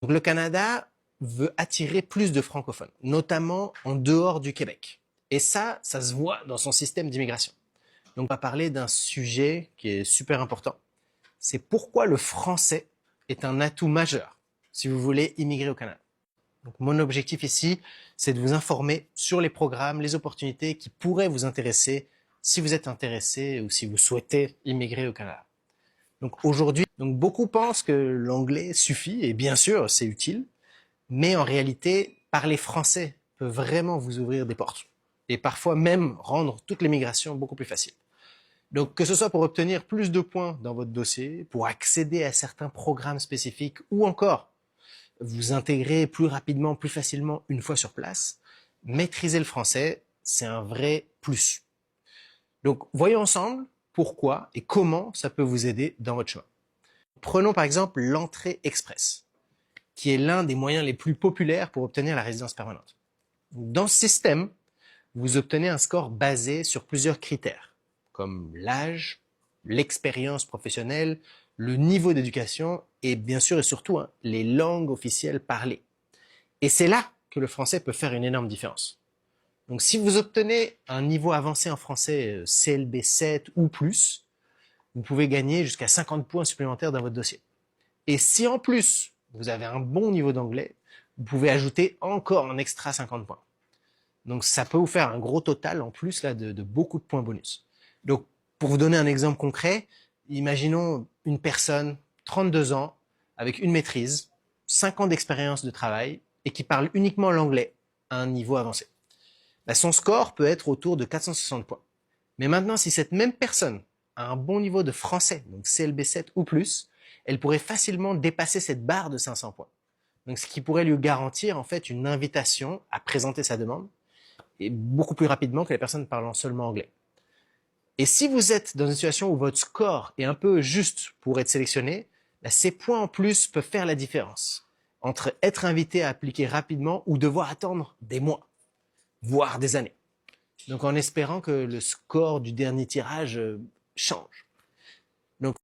Donc, le Canada veut attirer plus de francophones, notamment en dehors du Québec. Et ça se voit dans son système d'immigration. Donc, on va parler d'un sujet qui est super important. C'est pourquoi le français est un atout majeur si vous voulez immigrer au Canada. Donc, mon objectif ici, c'est de vous informer sur les programmes, les opportunités qui pourraient vous intéresser si vous êtes intéressé ou si vous souhaitez immigrer au Canada. Donc aujourd'hui, beaucoup pensent que l'anglais suffit, et bien sûr, c'est utile, mais en réalité, parler français peut vraiment vous ouvrir des portes, et parfois même rendre toute l'immigration beaucoup plus facile. Donc que ce soit pour obtenir plus de points dans votre dossier, pour accéder à certains programmes spécifiques, ou encore vous intégrer plus rapidement, plus facilement une fois sur place, maîtriser le français, c'est un vrai plus. Donc voyons ensemble pourquoi et comment ça peut vous aider dans votre choix. Prenons par exemple l'entrée express, qui est l'un des moyens les plus populaires pour obtenir la résidence permanente. Dans ce système, vous obtenez un score basé sur plusieurs critères, comme l'âge, l'expérience professionnelle, le niveau d'éducation et bien sûr et surtout les langues officielles parlées. Et c'est là que le français peut faire une énorme différence. Donc si vous obtenez un niveau avancé en français CLB 7 ou plus, vous pouvez gagner jusqu'à 50 points supplémentaires dans votre dossier. Et si en plus vous avez un bon niveau d'anglais, vous pouvez ajouter encore un extra 50 points. Donc ça peut vous faire un gros total en plus là, de beaucoup de points bonus. Donc pour vous donner un exemple concret, imaginons une personne, 32 ans, avec une maîtrise, 5 ans d'expérience de travail et qui parle uniquement l'anglais à un niveau avancé. Son score peut être autour de 460 points. Mais maintenant, si cette même personne a un bon niveau de français, donc CLB 7 ou plus, elle pourrait facilement dépasser cette barre de 500 points. Donc, ce qui pourrait lui garantir en fait une invitation à présenter sa demande et beaucoup plus rapidement que les personnes parlant seulement anglais. Et si vous êtes dans une situation où votre score est un peu juste pour être sélectionné, ces points en plus peuvent faire la différence entre être invité à appliquer rapidement ou devoir attendre des mois, voire des années. Donc en espérant que le score du dernier tirage change.